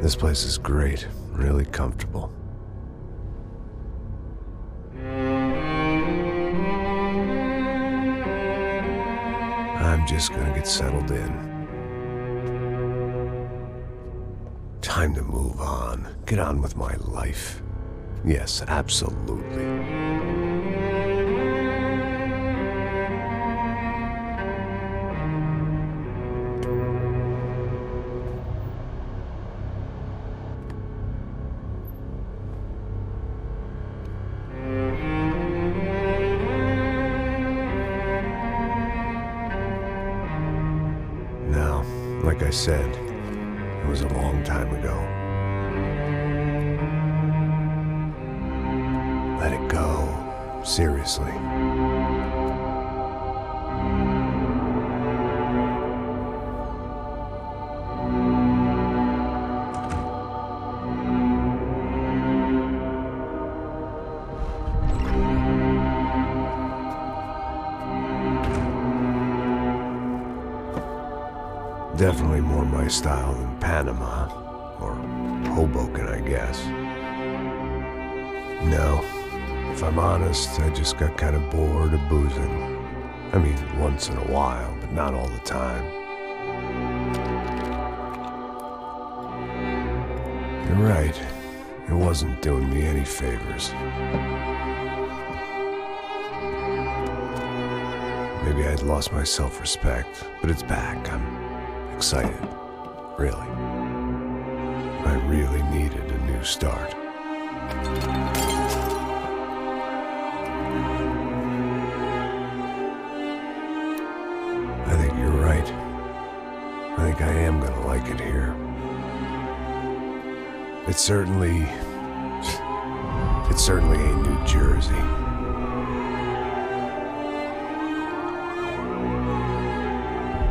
This place is great, really comfortable. I'm just gonna get settled in. Time to move on. Get on with my life. Yes, absolutely. Now, like I said, it was a long time ago. Let it go. Seriously. Definitely more my style than Panama, or Hoboken, I guess. No, if I'm honest, I just got kind of bored of boozing. I mean, once in a while, but not all the time. You're right, it wasn't doing me any favors. Maybe I'd lost my self-respect, but it's back. I'm excited, really. I really needed a new start. I think you're right. I think I am gonna like it here. It certainly ain't New Jersey.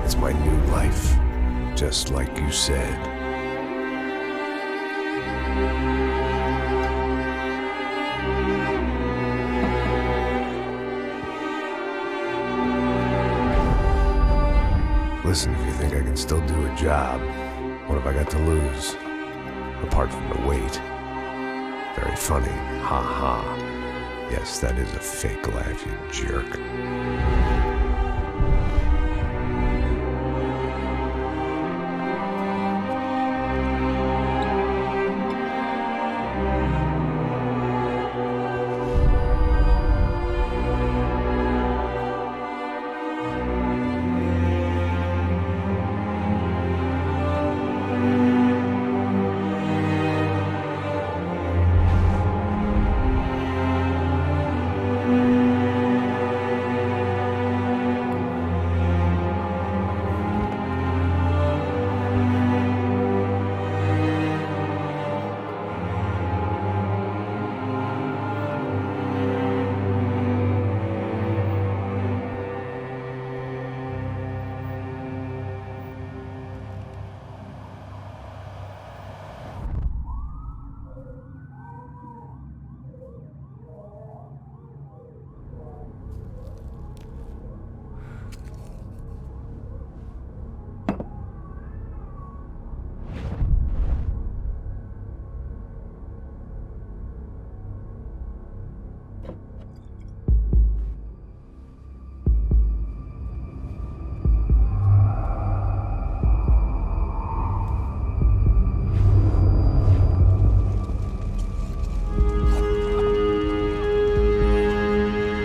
It's my new life. Just like you said. Listen, if you think I can still do a job, what have I got to lose? Apart from the weight. Very funny. Ha ha. Yes, that is a fake laugh, you jerk.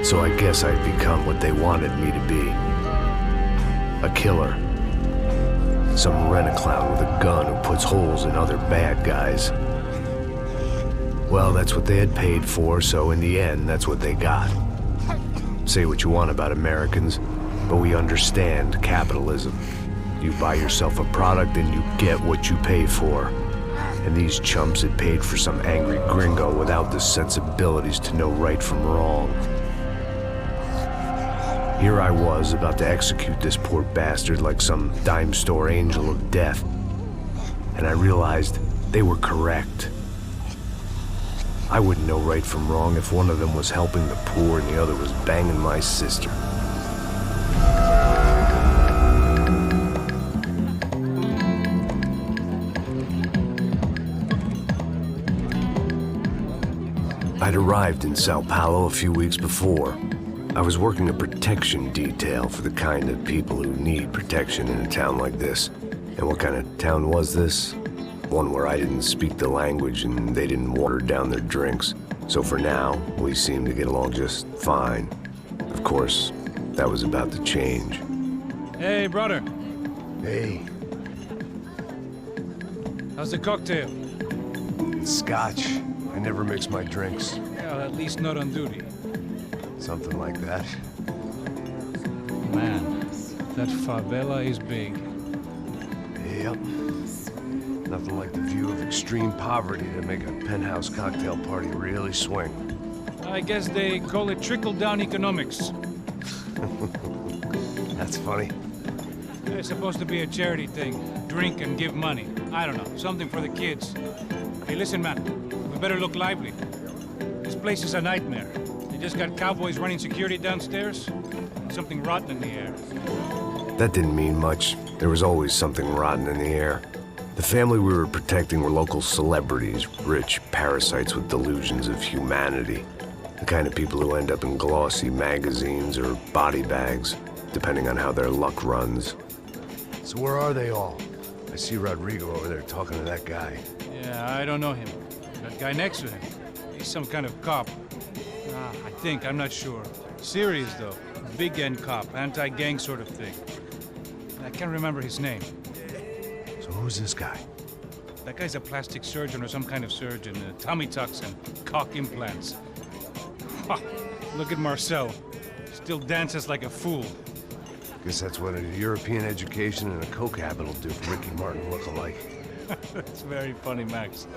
So I guess I'd become what they wanted me to be. A killer. Some rent-a-clown with a gun who puts holes in other bad guys. Well, that's what they had paid for, so in the end, that's what they got. Say what you want about Americans, but we understand capitalism. You buy yourself a product and you get what you pay for. And these chumps had paid for some angry gringo without the sensibilities to know right from wrong. Here I was, about to execute this poor bastard like some dime store angel of death. And I realized they were correct. I wouldn't know right from wrong if one of them was helping the poor and the other was banging my sister. I'd arrived in Sao Paulo a few weeks before. I was working a protection detail for the kind of people who need protection in a town like this. And what kind of town was this? One where I didn't speak the language and they didn't water down their drinks. So for now, we seemed to get along just fine. Of course, that was about to change. Hey, brother. Hey. How's the cocktail? It's scotch. I never mix my drinks. Well, at least not on duty. Something like that. Man, that favela is big. Yep. Nothing like the view of extreme poverty to make a penthouse cocktail party really swing. I guess they call it trickle-down economics. That's funny. It's supposed to be a charity thing. Drink and give money. I don't know, something for the kids. Hey, listen, man. We better look lively. This place is a nightmare. They just got cowboys running security downstairs. And something rotten in the air. That didn't mean much. There was always something rotten in the air. The family we were protecting were local celebrities, rich parasites with delusions of humanity. The kind of people who end up in glossy magazines or body bags, depending on how their luck runs. So where are they all? I see Rodrigo over there talking to that guy. Yeah, I don't know him. That guy next to him. He's some kind of cop. I think, I'm not sure. Serious, though. Big end cop, anti-gang sort of thing. I can't remember his name. So who's this guy? That guy's a plastic surgeon or some kind of surgeon. Tummy tucks and cock implants. Ha! Look at Marcel. Still dances like a fool. Guess that's what a European education and a coke habit will do for Ricky Martin look-alike. That's very funny, Max.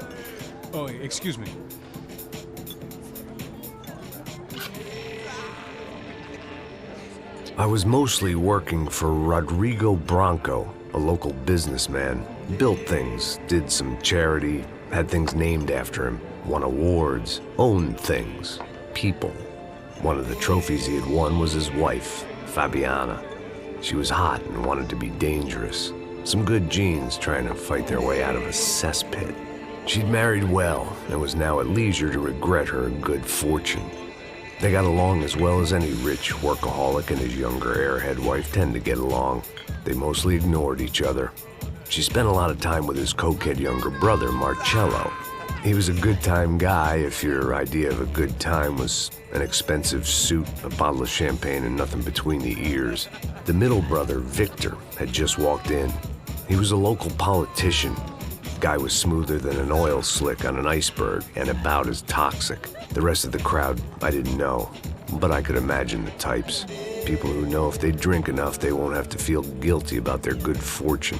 Oh, excuse me. I was mostly working for Rodrigo Branco, a local businessman. Built things, did some charity, had things named after him, won awards, owned things, people. One of the trophies he had won was his wife, Fabiana. She was hot and wanted to be dangerous. Some good genes trying to fight their way out of a cesspit. She'd married well and was now at leisure to regret her good fortune. They got along as well as any rich workaholic and his younger airhead wife tend to get along. They mostly ignored each other. She spent a lot of time with his cokehead younger brother, Marcello. He was a good-time guy if your idea of a good time was an expensive suit, a bottle of champagne, and nothing between the ears. The middle brother, Victor, had just walked in. He was a local politician. Guy was smoother than an oil slick on an iceberg and about as toxic. The rest of the crowd, I didn't know, but I could imagine the types. People who know if they drink enough, they won't have to feel guilty about their good fortune.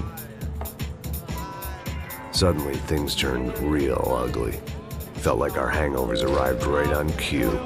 Suddenly, things turned real ugly. Felt like our hangovers arrived right on cue.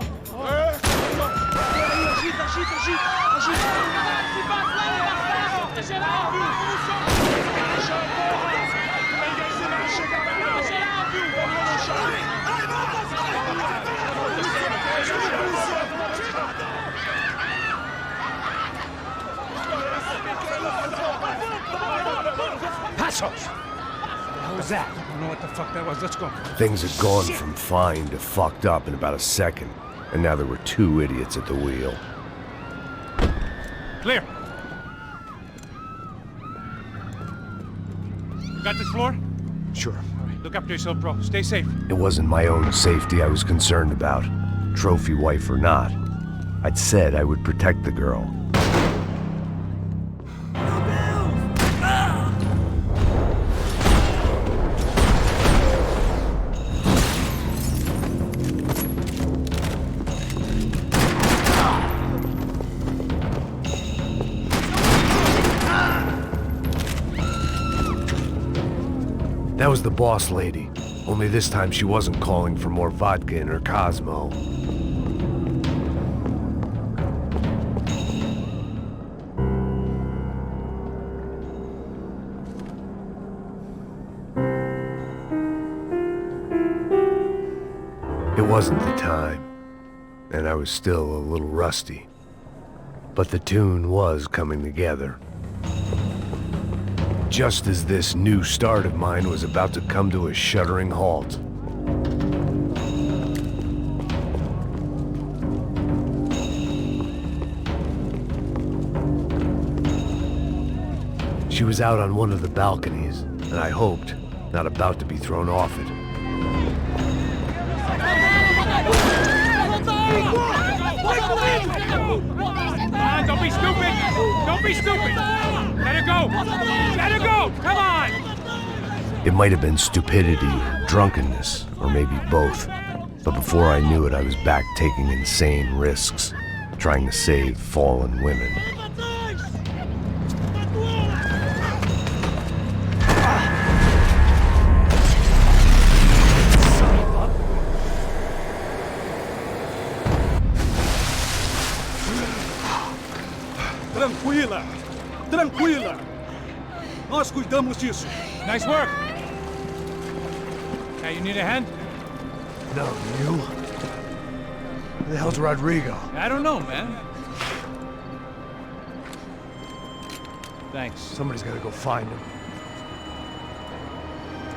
Passos! What was that? I don't know what the fuck that was. Let's go. Things had gone from fine to fucked up in about a second, and now there were two idiots at the wheel. Clear. You got this floor? Sure. All right, look after yourself, bro. Stay safe. It wasn't my own safety I was concerned about, trophy wife or not. I'd said I would protect the girl. That was the boss lady, only this time she wasn't calling for more vodka in her Cosmo. It wasn't the time, and I was still a little rusty, but the tune was coming together. Just as this new start of mine was about to come to a shuddering halt. She was out on one of the balconies, and I hoped, not about to be thrown off it. Don't be stupid! Don't be stupid! Let her go! Let her go! Come on! It might have been stupidity or drunkenness, or maybe both. But before I knew it, I was back taking insane risks, trying to save fallen women. Tranquila! Tranquila! Nós cuidamos disso. Nice work! Hey, you need a hand? No, you? Who the hell's Rodrigo? I don't know, man. Thanks. Somebody's gotta go find him.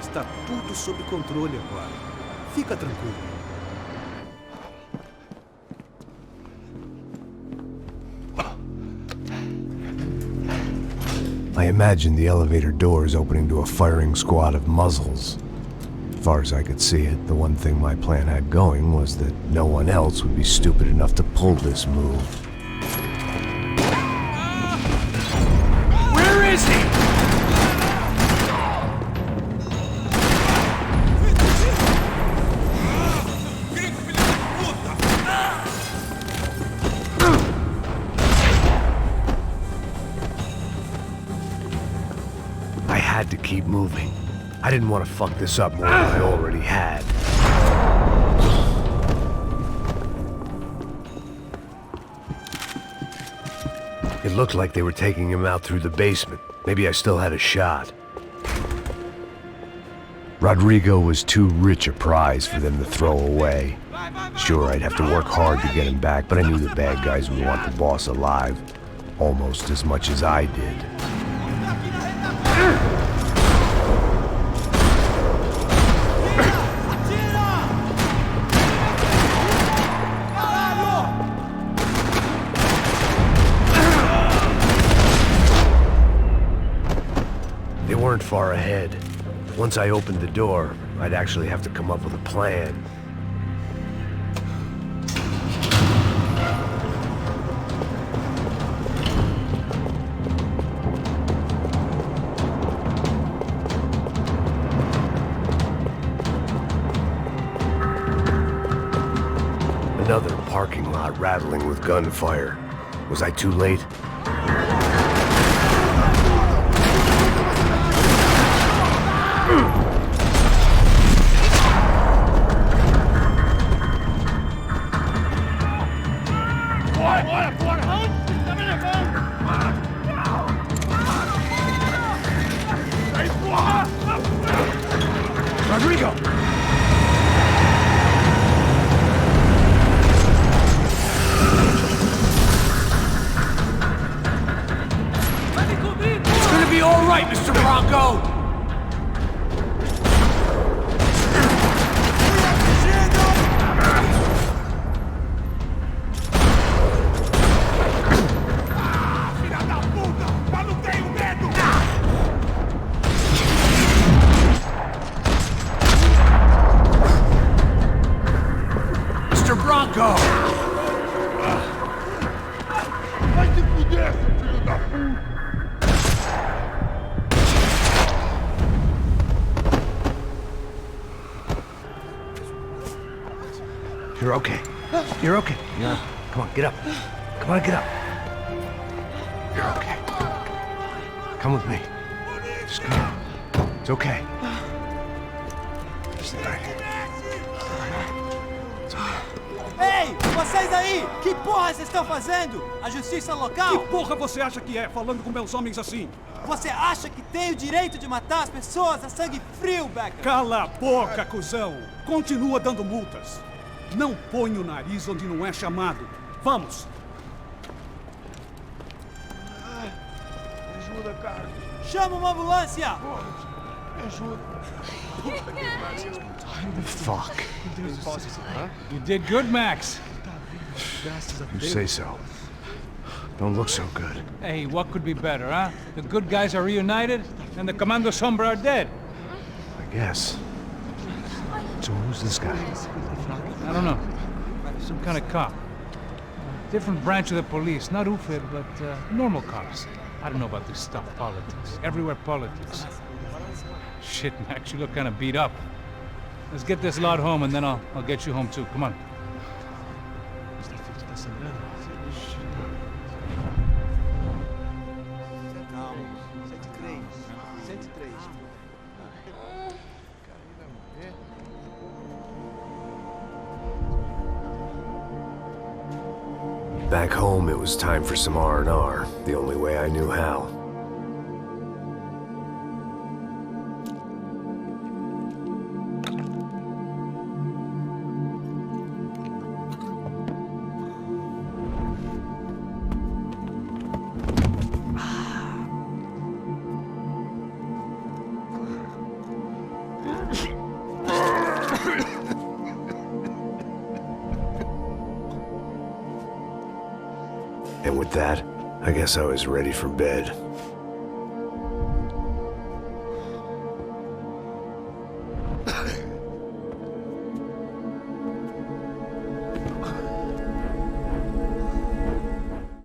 Está tudo sob controle agora. Fica tranquilo. I imagined the elevator doors opening to a firing squad of muzzles. As far as I could see it, the one thing my plan had going was that no one else would be stupid enough to pull this move. Where is he? I had to keep moving. I didn't want to fuck this up more than I already had. It looked like they were taking him out through the basement. Maybe I still had a shot. Rodrigo was too rich a prize for them to throw away. Sure, I'd have to work hard to get him back, but I knew the bad guys would want the boss alive. Almost as much as I did. They weren't far ahead. Once I opened the door, I'd actually have to come up with a plan. Another parking lot rattling with gunfire. Was I too late? Rodrigo! It's gonna be all right, Mr. Bronco! Mr. Bronco! Vai se fuder, filho da puta! You're okay. You're okay. Yeah. Come on, get up. Come on, get up. You're okay. Come with me. Just come on. It's okay. Just right here. Ei, vocês aí! Que porra vocês estão fazendo? A justiça local? Que porra você acha que é, falando com meus homens assim? Você acha que tem o direito de matar as pessoas a sangue frio, Becker? Cala a boca, cuzão! Continua dando multas. Não põe o nariz onde não é chamado. Vamos! Me ajuda, cara. Chama uma ambulância! Me ajuda. Fuck. You did good, Max. You say so. Don't look so good. Hey, what could be better, huh? The good guys are reunited, and the Commando Sombra are dead. I guess. So who's this guy? I don't know. Some kind of cop. Different branch of the police. Not UFID, but normal cops. I don't know about this stuff, politics. Everywhere politics. Shit, Max, you look kind of beat up. Let's get this lot home, and then I'll get you home too. Come on. Back home, it was time for some R&R, the only way I knew how. And with that, I guess I was ready for bed.